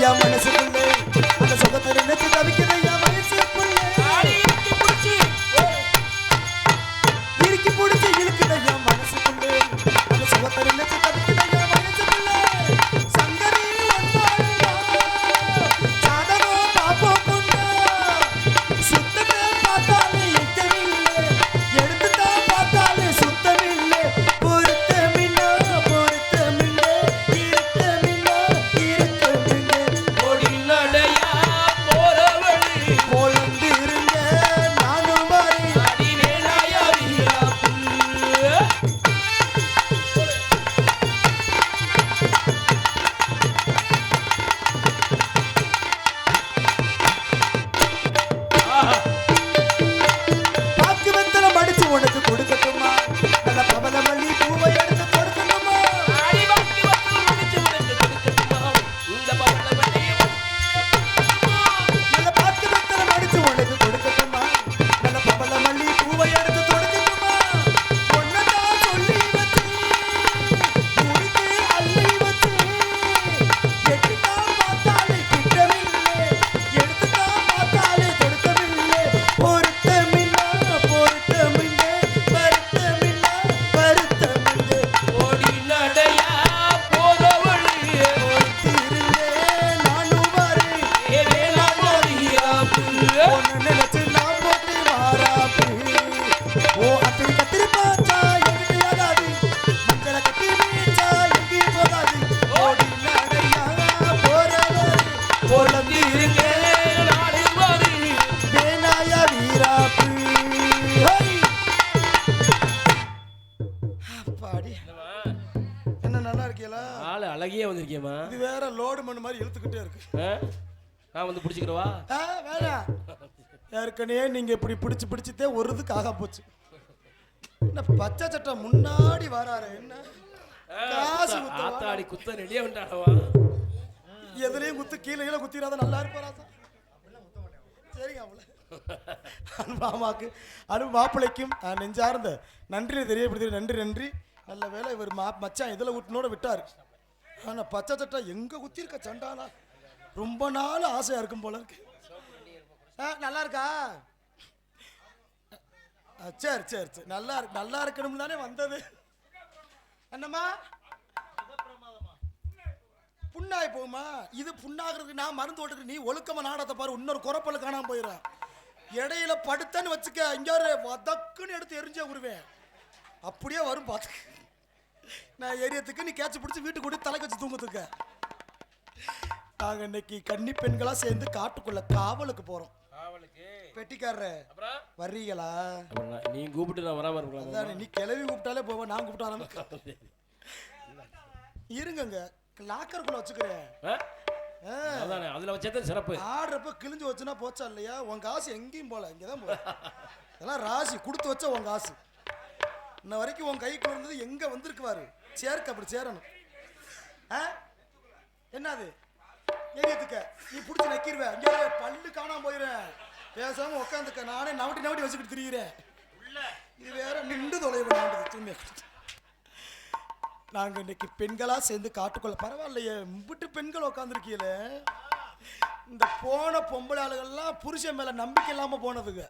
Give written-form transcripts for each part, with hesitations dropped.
என் மனசுக்குள்ளே அந்த சுகத்தை நினைச்சு தவிக்குது என் மனசுக்குள்ளே இறுக்கி பிடிச்சி இழுக்குது என் மனசுக்குள்ளே அந்த சுகத்தை நினைச்சு தவிக்குது என் மனசுக்குள்ளே சங்கரி சாதகம் பாப்போம் கொண்டா சுத்தத்தை பார்த்தாலே எட்டமில்லை எடுத்துதான் பார்த்தாலே சுத்தமில்லை பொருத்தமில்லை பொருத்தமில்லை இருத்தமில்லை இருத்தமில்லை கொடி நடையா போறவழி போலந்து இருங்க நானும் மாறி அடிவேலாயா வீராப்பு பாக்கு வெத்தல மடிச்சு உனக்கு கொடுக்கட்டுமா நல்ல பவள மல்லி பூவை எடுத்து கொடுக்கட்டுமா ஆடி வாக்கி வந்து முடிச்சு உனக்கு கொடுக்கட்டுமா இந்த பவளவனே நல்ல பாக்கு வெத்தல மடிச்சு உனக்கு கொடுக்கட்டுமா நல்ல பவள மல்லி பூவை எடுத்து கொடுக்கட்டுமா ஒன்னதான் சொல்லி வச்சு முடித்து அள்ளி வச்சு எட்டுதான் பார்த்தாலே கிட்டமில்லை எடுத்துதான் பார்த்தாலே கொடுக்கமில்லை பொருத்தமில்லை பொருத்தமில்லை வருத்தமில்லை வருத்தமில்லை கொடி நடையா போறவழி பொறுத்திருந்தே நானும் வரேன் ஏவேலாயா வீராப்பு உன்னை நினைச்சு நான் போட்டு மாறாப்பு ஓ அத்திரி கத்திரி பார்த்தா எங்கிட்ட ஆகாது மஞ்சளை கட்டி வீச்சா எங்கேயும் போகாது ஓடி நடையா போறவர் போலந்து இருங்க நாடு வாரி வேணாயா வீராப்பு ஹை! அப்பாடி என்ன நல்லா இருக்கீங்களா ஆளு அழகியே வந்திருக்கேம்மா இது வேற லோடு மண் மாதிரி இழுத்துக்கிட்டே இருக்கு நான் வந்து பிடிச்சிக்கிறவா வேணாம் ஏற்கனவே நீங்க இப்படி பிடிச்சு பிடிச்சதே ஒரு இதுக்கு ஆகா போச்சு என்ன பச்சை சட்டை முன்னாடி வராரு என்ன காசு குத்துவா? ஆத்தாடி குத்த ரெடியா வந்துட்டாடவா எதுலயும் குத்து கீழே கீழே குத்திராத நல்லா இருப்பாரா சரிங்க அவள மாமாக்கு மாப்பிள்ளைக்கும் நெஞ்சார்ந்த நன்றி தெரியப்படுத்தி நன்றி நன்றி நல்ல வேலை இவர் மச்சான் இதுல விட்டுனோட விட்டாரு ஆனா பச்சை சட்டை எங்க குத்திருக்க சண்டானா ரொம்ப நாள் ஆசையா இருக்கும் போல இருக்கு நல்லா இருக்கா சரி சரி சரி நல்லா இருக்கணும் தானே வந்தது என்னம்மா புண்ணாய் போகுமா இது புண்ணாகிறதுக்கு நான் மருந்து ஓட்டுக்கு நீ ஒழுக்கமா நாடத்தை பாரு இன்னொரு குறப்பல காணாம போயிடும் இடையில படுத்தன்னு வச்சுக்க இங்க ஒரு வதக்குன்னு எடுத்து எரிஞ்சே விடுவேன் அப்படியே வரும் பார்த்துக்க நான் எரியத்துக்கு நீ கேட்ச பிடிச்சி வீட்டுக்கு கூட்டி தலை வச்சு தூங்கத்துக்க நாங்க இன்னைக்கு கன்னி பெண்களா சேர்ந்து காட்டுக்குள்ள காவலுக்கு போறோம் பெட்டிக்காரர வர்றீங்களா நீ கூப்பிட்டு நான் வராம இருக்கலாம் அதான் நீ கிளவி கூப்பிட்டாலே போவேன் நான் கூப்பிட்டாலும் இருங்கங்க லாக்கருக்குள்ள வச்சுக்கிறேன் அதானே அதுல வச்சது சிறப்பு ஆடுறப்ப கிழிஞ்சு வச்சுனா போச்சா இல்லையா உன் காசு எங்கேயும் போல இங்கதான் போல இதெல்லாம் ராசி கொடுத்து வச்ச உன் காசு இன்ன வரைக்கும் உன் கைக்கு வந்தது எங்க வந்திருக்குவாரு சேர்க்க அப்படி சேரணும் என்னது எரியத்துக்க நீ பிடிச்சி நக்கிடுவேன் இங்கே பல்லு காணாம போயிடுறேன் பேசாம உட்காந்துக்க நானே நவட்டி வச்சுக்கிட்டு திரியிறேன் இது வேற நின்று தொலைவு தூய்மை நாங்க இன்னைக்கு பெண்களா சேர்ந்து காட்டுக்குள்ள பரவாயில்லையே விட்டு பெண்கள் உட்காந்துருக்கீங்களே இந்த போன பொம்பளை ஆளுகள்லாம் புருஷன் மேல நம்பிக்கை இல்லாம போனதுங்க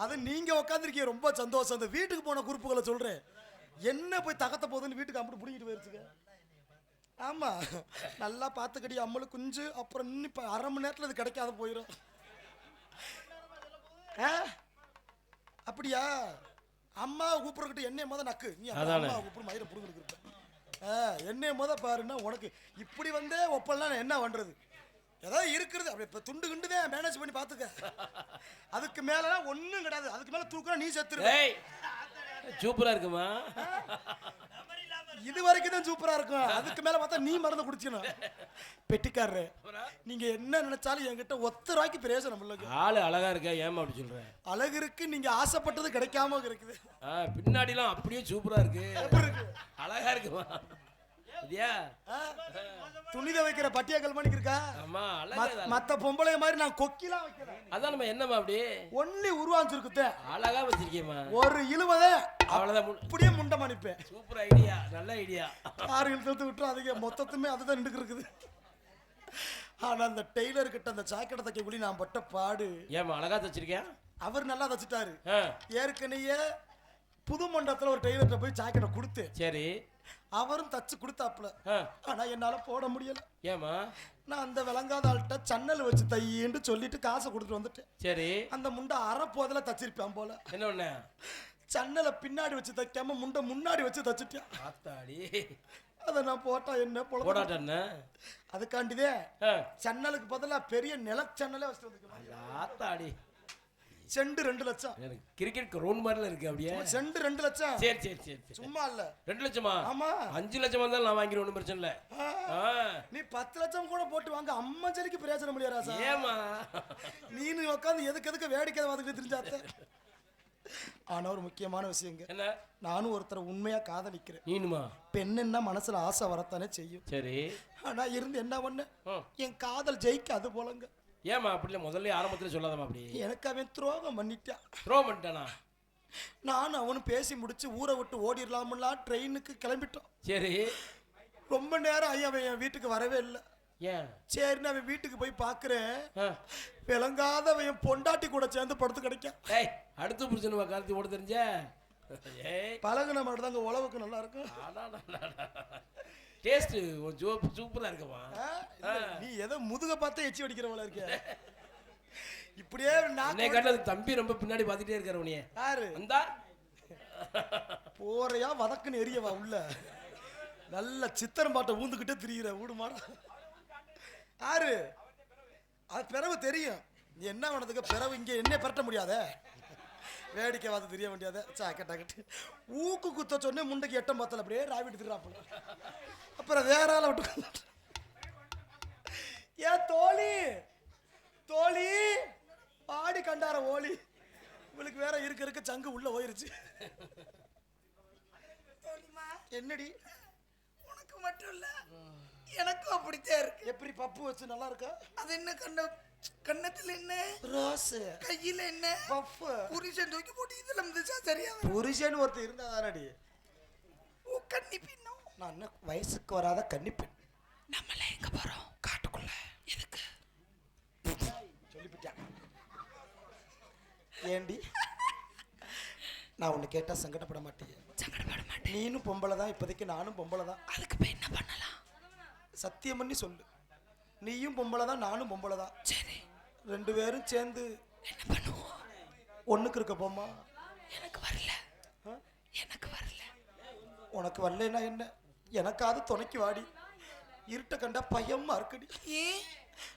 அது நீங்க உட்காந்துருக்கீங்க ரொம்ப சந்தோஷம் அந்த வீட்டுக்கு போன குரூப்புகளை சொல்றேன் என்ன போய் தகத்த போகுதுன்னு வீட்டுக்கு அப்படி பிடிக்கிட்டு போயிருச்சுங்க ஆமா நல்லா பார்த்துக்கடி அம்மளு குஞ்சு அப்புறம் இன்னும் இப்போ அரை மணி நேரத்தில் அது கிடைக்காத போயிடும் அப்படியா அம்மா கூப்பிடுறக்கிட்ட என்னைய மொதல் நக்கு நீ அம்மா கூப்பிடு மயிரை புடுங்கிட்டு என்னைய மொதல் பாருன்னா உனக்கு இப்படி வந்தே ஒப்பல்லாம் என்ன பண்றது ஏதாவது இருக்கிறது அப்படி இப்போ துண்டு குண்டுதான் மேனேஜ் பண்ணி பார்த்துக்க அதுக்கு மேலாம் ஒன்றும் கிடையாது அதுக்கு மேலே தூக்குறா நீ செத்துரு சூப்பரா இருக்குமா இது வரைக்கும் தான் சூப்பரா இருக்கும் அதுக்கு மேல பார்த்தா நீ மருந்து குடிச்சணும் பெட்டிக்காரரு நீங்க என்ன நினைச்சாலும் என்கிட்ட ஒத்த ரூபாய்க்கு பிரயோஜனம் இல்லைங்க ஆளு அழகா இருக்கா ஏமா அப்படி சொல்றேன் அழகு இருக்கு நீங்க ஆசைப்பட்டது கிடைக்காம இருக்குது பின்னாடிலாம் அப்படியே சூப்பரா இருக்கு எப்படி இருக்கு அழகா இருக்குமா துணி துவைக்கிற பட்டியாக்கல் மணிக்கு இருக்கா? ஆமா அழகா. மத்த பொம்பளை மாதிரி நான் கொக்கிலாம் வைக்கிறேன். அதான் நம்ம என்னமா அப்படி ஒன்லி உருவாஞ்சிருக்குதே. அழகா வச்சிருக்கேமா. ஒரு இழுவதே அவ்வளவுதான். அப்படியே முண்டை மணிப்பேன். சூப்பர் ஐடியா, நல்ல ஐடியா. ஆறு இழுத்து விட்டு அதுக்கு மொத்தத்துமே அதுதான் நின்று இருக்குது. ஆனா அந்த டெய்லர் கிட்ட அந்த ஜாக்கெட்டை தைக்கக்குள்ளி நான் பட்ட பாடு. ஏமா அழகா தச்சிருக்கேன். அவர் நல்லா தச்சுட்டாரு. ஏற்கனவே புது மண்டபத்துல ஒரு டெய்லர்கிட்ட போய் ஜாக்கெட்டை கொடுத்து சரி அவரும் தச்சு கொடுத்தாப்புல. ஆனா என்னால போட முடியல. ஏமா? நான் அந்த விளங்காத ஆள்கிட்ட சன்னல் வச்சு தையின்னு சொல்லிட்டு காசை கொடுத்துட்டு வந்துட்டேன். சரி அந்த முண்டை அரை போதில தச்சிருப்பேன் போல. என்ன பண்ண? சன்னலை பின்னாடி வச்சு தைக்காம முண்டை முன்னாடி வச்சு தச்சுட்டேன். ஆத்தாடி. அதை நான் போட்டா என்ன போடாட்டேன்னு அதுக்காண்டிதே சன்னலுக்கு பதிலா பெரிய நிலச்சன்னலே வச்சுட்டு வந்துருக்கேன். ஆத்தாடி. செண்டு 2 லட்சம். கிரிக்கெட் கிரவுண்ட் மாதிரில இருக்கு அப்படியே. செண்டு 2 லட்சம். சரி சரி சரி. சும்மா இல்ல. 2 லட்சமா? ஆமா. 5 லட்சம் வந்தாலும் நான் வாங்கிடுவேன், ஒன்றும் பிரச்சனை இல்ல. நீ 10 லட்சம் கூட போட்டு வாங்க, அம்மஞ்சலிக்கு பிரயோஜனம் முடியாது ராசா. ஏமா நீ உட்காந்து எதுக்கு வேடிக்கை பார்த்துக்கிட்டு தெரிஞ்சாத்த. ஆனா ஒரு முக்கியமான விஷயங்க. என்ன? நானும் ஒருத்தரை உண்மையா காதலிக்கிறேன். நீனுமா? பெண்ணுன்னா மனசுல ஆசை வரத்தானே செய்யும். சரி. ஆனா இருந்து என்ன பண்ண, என் காதல் ஜெயிக்க அது போலங்க. ஏமா அப்படி முதல்ல ஆரம்பத்துல சொல்லாதமா அப்படி? எனக்கு அவன் துரோகம் பண்ணிட்டான். துரோகம் பண்ணிட்டானா? நானும் அவனும் பேசி முடிச்சு ஊரை விட்டு ஓடிடலாம்லாம் ட்ரெயினுக்கு கிளம்பிட்டோம். சரி. ரொம்ப நேரம் அவன் என் வீட்டுக்கு வரவே இல்லை. ஏன்? சரின்னு அவன் வீட்டுக்கு போய் பாக்குறேன், விளங்காத அவன் பொண்டாட்டி கூட சேர்ந்து படுத்து கிடைக்கும். அடுத்து புரிச்சுன்னு காலத்தி ஓட தெரிஞ்ச பழகுன மட்டும் தாங்க உழவுக்கு நல்லா இருக்கும். டேஸ்ட் சூப்பரா இருக்குமா? நீ ஏதோ முதுக பார்த்தா எச்சி வடிக்கிறவள இருக்க. இப்படியே நான் கேட்டது தம்பி ரொம்ப பின்னாடி பார்த்துட்டே இருக்காரு. உனிய யாரு வந்தா போறையா வதக்குன்னு எரியவா உள்ள நல்ல சித்திரம் பாட்டை ஊந்துக்கிட்டே திரியிற வீடு மாட. யாரு அது? பிறவு தெரியும். நீ என்ன பண்ணதுக்கு பிறவு இங்க என்ன பரட்ட முடியாத, வேடிக்கை பார்த்து தெரிய வேண்டியத. சாக்கெட்டாக்கட்டு ஊக்கு குத்த சொன்னே முண்டைக்கு எட்டம் பார்த்தல அப்படியே ராவிட்டு திராப்புல. அப்புறம் வேற ஆளை விட்டு ஏன் தோழி தோழி பாடி கண்டார ஓலி. உங்களுக்கு வேற இருக்க சங்கு உள்ள போயிருச்சு. என்னடி? உனக்கு மட்டும் இல்ல எனக்கும் அப்படித்தான் இருக்கு. எப்படி பப்பு வச்சு நல்லா இருக்கா? அது என்ன கண்ணத்துல என்ன ரோஸ், கையில என்ன பஃப், புருஷன் தூக்கி போட்டு இதுல இருந்துச்சா சரியா? புருஷன் ஒருத்தர் இருந்தா தானடி. ஓ கன்னி பெண்ணோ? நான் என்ன வயசுக்கு வராத கன்னி பெண். நம்மள எங்க போறோம்? காட்டுக்குள்ள. எதுக்கு? சொல்லிவிட்டேன். ஏண்டி நான் உன்னை கேட்டா சங்கடப்பட மாட்டேன்? சங்கடப்பட மாட்டேன். நீனும் பொம்பளை தான், இப்போதைக்கு நானும் பொம்பளை தான். அதுக்கு போய் என்ன பண்ணலாம்? சத்தியம் பண்ணி சொல்லு. நீயும் பொம்பளை தான், நானும் பொம்பளை தான். சரி, 2 பேரும் சேர்ந்து என்ன பண்ணுவோம்? ஒண்ணுக்கு இருக்க போமா? எனக்கு வரல. எனக்கு வரல. உனக்கு வரலன்னா என்ன? எனக்காவது துணைக்கு வாடி. இருட்ட கண்டா பயமா இருக்குடி.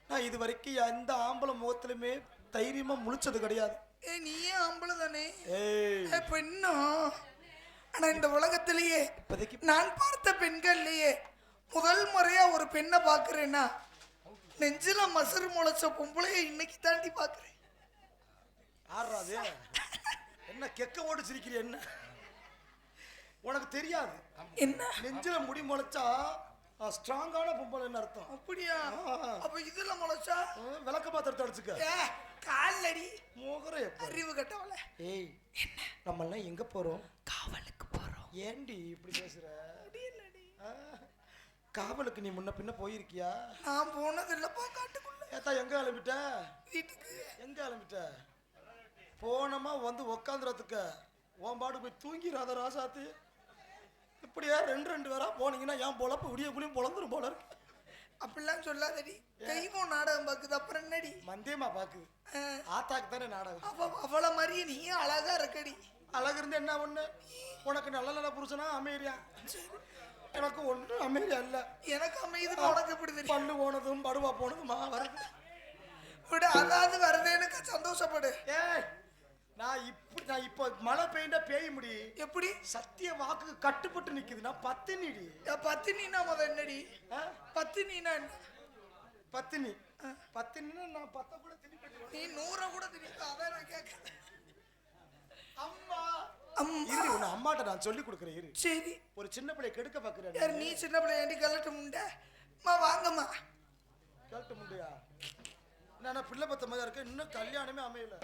நான் இது வரைக்கும் எந்த ஆம்பளை முகத்திலுமே தைரியமா முழிச்சது கிடையாது. நீயே ஆம்பளை தானே? பெண்ணோ? ஆனா இந்த உலகத்திலேயே நான் பார்த்த பெண்கள்லயே முதல் முறையா ஒரு பெண்ணை பாக்குறேன்னா நெஞ்சில மசரு முளைச்ச பொம்பளைய இன்னைக்கு தாண்டி பாக்குறேன். ஆறாது என்ன கெக்க ஓடு சிரிக்கிற? என்ன உனக்கு தெரியாது? என்ன நெஞ்சில முடி முளைச்சா ஸ்ட்ராங்கான பொம்பளைன்னு அர்த்தம். அப்படியா? அப்ப இதுல முளைச்சா விளக்க பாத்திரத்தை அடிச்சுக்க. காலடி மோகரே அறிவு கட்டவள. ஏய் என்ன நம்ம எல்லாம் எங்க போறோம்? காவலுக்கு போறோம். ஏண்டி இப்படி பேசுற? காவலுக்கு நீ முன்ன பின்ன போயிருக்கியா? நான் போனது இல்லப்பா காட்டுக்குள்ள. ஏத்தா எங்க கிளம்பிட்ட? வீட்டுக்கு. எங்க கிளம்பிட்ட? போனமா வந்து உக்காந்துறதுக்கு உன் பாடு போய் தூங்கிடாத ராசாத்து. இப்படியா 2 பேரா போனீங்கன்னா என் பொழப்பு விடிய குளியும் பொழந்துரும் போல இருக்கு. அப்படிலாம் சொல்லாதடி. தெய்வம் நாடகம் பாக்குது, அப்புறம் என்னடி? மந்தியமா பாக்குது. ஆத்தாக்கு தானே நாடகம். அவளை மாதிரியே நீ அழகா இருக்கடி. அழகு இருந்து என்ன ஒண்ணு? உனக்கு நல்ல நல்ல புருஷனா அமைதியா? எனக்கு ஒன்றும் அமைதியா இல்ல. எனக்கு அமைதி உனக்கு எப்படி தெரியும்? பல்லு போனதும் படுவா போனதுமா வருது. அதாவது வருது எனக்கு சந்தோஷப்படு. நான் இப்போ மழை பெய்ண்டா பேய முடி. எப்படி? சத்திய வாக்கு கட்டுப்பட்டு நிக்குதுன்னா பத்தினிடி. பத்தினா முத என்னடி? பத்தினா என்ன? பத்தினி பத்தினா நான் 10 கூட திணிப்பேன். நீ 100 கூட திணிப்ப. அதான் நான் கேட்கிறேன். அம்மா இரு, உன்னை அம்மாட்ட நான் சொல்லி கொடுக்குறேன். இரு. சரி. ஒரு சின்ன பிள்ளை கெடுக்க பாக்குறேன். நீ சின்ன பிள்ளை ஏண்டி கலட்ட முண்ட? வாங்கம்மா. கேட்டு முடியா என்ன பிள்ளை பத்த மாதிரி இருக்கு, இன்னும் கல்யாணமே அமையல.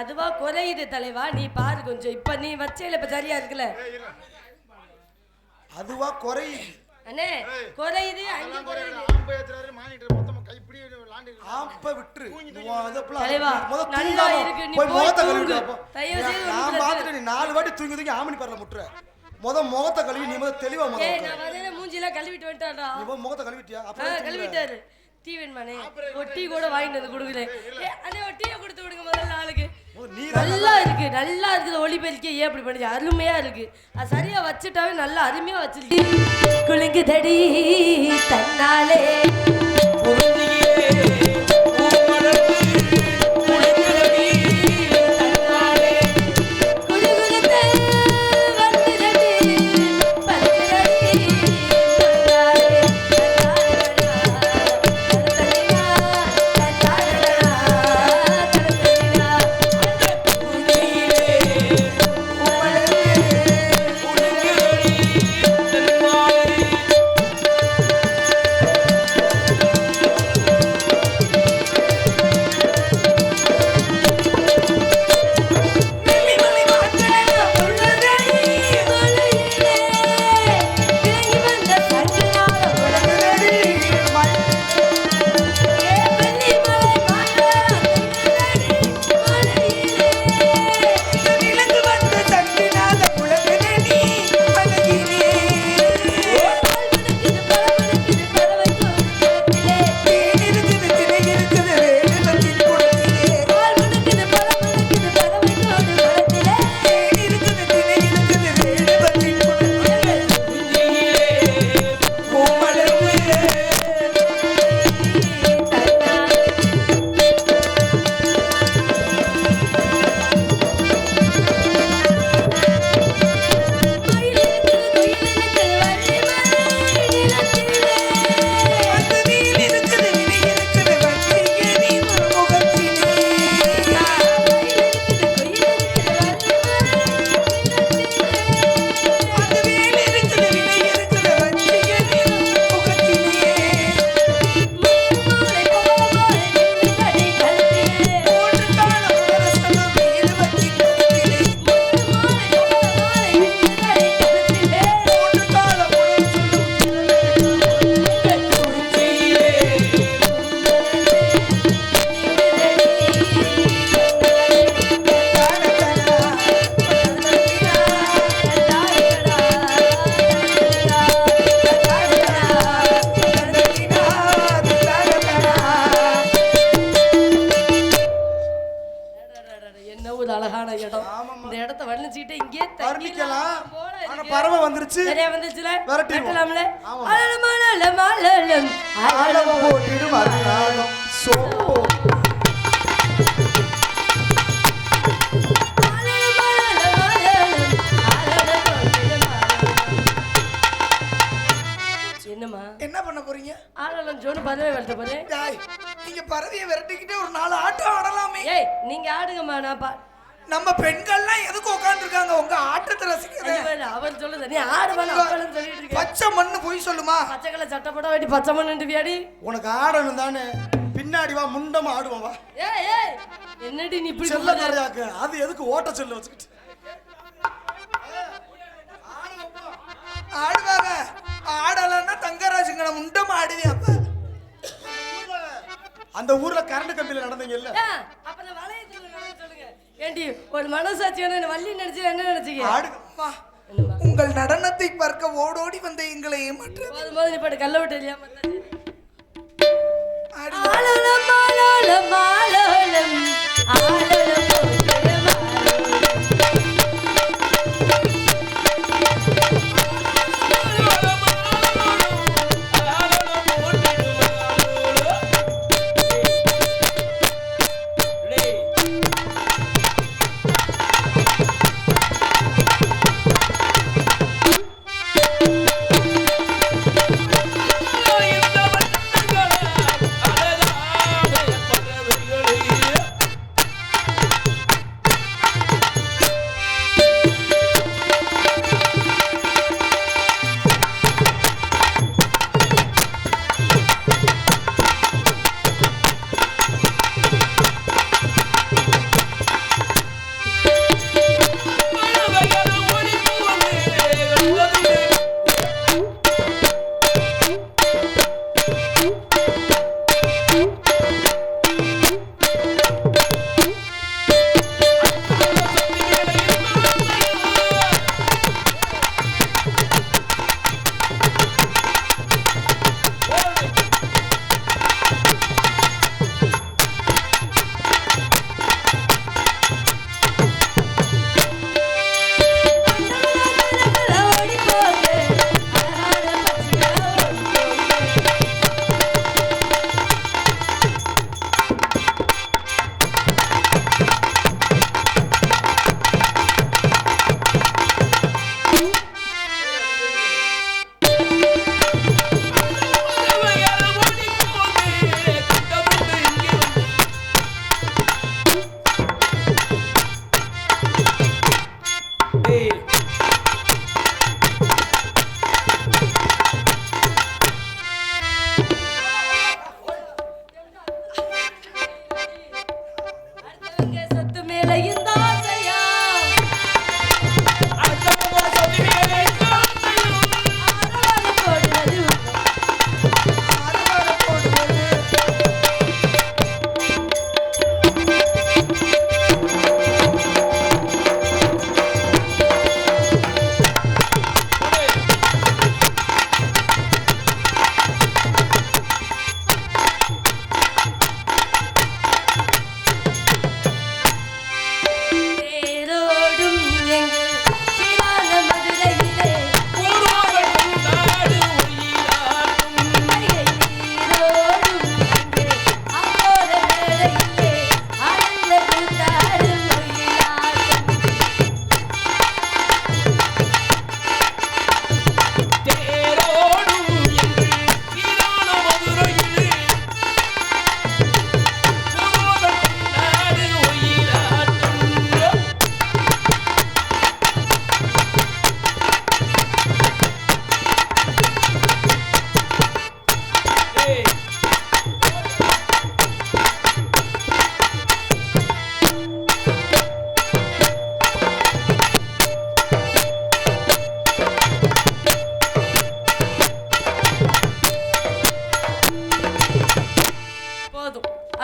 அதுவா குறையுது தலைவா, நீ பாரு கொஞ்சம். இப்ப நீ வச்சேல இப்ப சரியா இருக்குல்ல, அதுவா குறையுது அண்ணே, குறையுது. அங்க குறையுது. ஆம்ப விட்டுரு தலைவா, நல்லா இருக்கு. நீ போய் முகத்தை தூங்கு. கழுவி. தயவு செய்து நான் பாத்துட்டு நீ 4 வாட்டி தூங்கி தூங்கி ஆமணி பரல முட்டுற. முகத்தை கழுவி நீ தெளிவா ஏய், நான் வதன மூஞ்சில கழுவிட்டு வந்துட்டாடா. நீ முகத்தை கழுவிட்டியா? கழுவிட்டாரு. டீ வேணுமானே? ஒரு டீ கூட வாங்கிட்டு வந்து கொடுக்கல. அண்ணே, ஒரு டீயை கொடுத்து விடுங்க முதல்ல ஆளுக்கு. நல்லா இருக்கு, நல்லா இருக்குது. ஒளிபெருக்கே ஏன் அப்படி பண்ணுது? அருமையா இருக்கு. அது சரியா வச்சுட்டாவே நல்லா அருமையா வச்சிருக்கு. குலுங்குதடி தன்னாலே வர்ணிச்சுக்கிட்டு இங்கே வர்ணிக்கலாம். போல ஆனா இருக்கு. பறவை வந்துருச்சு. நிறைய வந்துச்சுல விரட்டிடுவோம். வெட்டலாம்ல? ஆமா. அலலம், அலலம், அலலம், அலலம் போட்டிடும் அருணாகம். சோ அலலம், அலலம், அலலம், அலலம் போட்டிடும் அலலம். என்னம்மா என்ன பண்ண போறீங்க? ஆடலாம் ஜோனு பறவை வளர்த்த போறேன். டாய், நீங்க பறவையை விரட்டிக்கிட்டே ஒரு 4 ஆட்டம் ஆடலாமே. ஏய் நீங்க ஆடுங்கம்மா நான் நம்ம பெண்கள்லாம் எதுக்கு உட்கார்ந்துருக்காங்க உங்க ஆட்டத்தை ரசிக்கிறத? அவர் சொல்லுது நீ ஆடுவான்னு அப்பளம் சொல்லிட்டு இருக்க. பச்சை மண்ணு போய் சொல்லுமா? பச்சை கலர் சட்டை போட வேண்டி பச்சை மண்ணு வியாடி. உனக்கு ஆடணும் தானே, பின்னாடி வா, முண்டமா ஆடுவான் வா. ஏய் ஏய் என்னடி நீ இப்படி செல்ல கரையாக்கு அது எதுக்கு ஓட்ட செல்ல வச்சுக்கிட்டு ஆடுவாங்க. ஆடலன்னா தங்கராஜுங்கன முண்டமா ஆடுவேன். அப்ப அந்த ஊர்ல கரண்ட் கம்பியில நடந்தீங்கல்ல, அப்ப நான் வளையத்துல சொல்லுங்க. ஏண்டி ஒரு மனசாட்சி என்ன வள்ளி நினைச்சு என்ன நினைச்சீங்க? ஆடுங்கம்மா. உங்கள் நடனத்தை பார்க்க ஓடோடி வந்த எங்களை ஏமாற்று. போது நீ பாட்டு கல்ல விட்டு இல்லையா மத்தாச்சு. ஆடுங்க. ஆலலம் ஆலலம் ஆலலம் ஆலலம் போட்டிடும் ஆலலம்.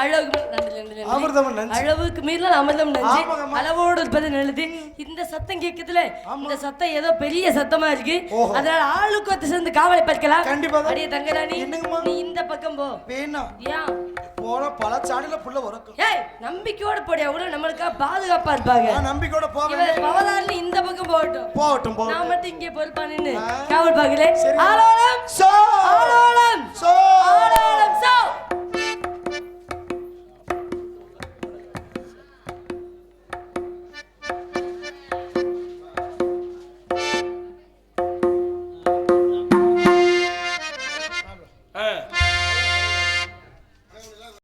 அளவுக்கு நன்றி, நன்றி, நன்றி. அமிர்தம் நஞ்சு. அளவுக்கு மீறலாம் அமிர்தம் நஞ்சு. ஆமாங்கம்மா. அளவோடு இருப்பது நல்லது. இந்த சத்தம் கேக்குதுல, இந்த சத்தம் ஏதோ பெரிய சத்தமா இருக்கு. ஓஹோ. அதனால ஆளுக்கு ஒருத்தர் சேர்ந்து காவலை பார்க்கலாம். கண்டிப்பாக. அடியே தங்கராணி, என்னங்கம்மா? நீ இந்த பக்கம் போ. வேணா ஏன்? போன பல சாடியில புள்ள உறக்கும். ஏய், நம்பிக்கையோட போடியா, அவ்வளவு நம்மளுக்கா பாதுகாப்பா இருப்பாங்க. நான் நம்பிக்கையோட போவேன். இவர் பவதாரணி இந்த பக்கம் போகட்டும். போகட்டும் நான் போகட்டும். மட்டும் இங்கே பொறுப்பா நின்னு காவல் பார்க்கல. சரி. ஆலோலம் சோ ஆலோலம் சோ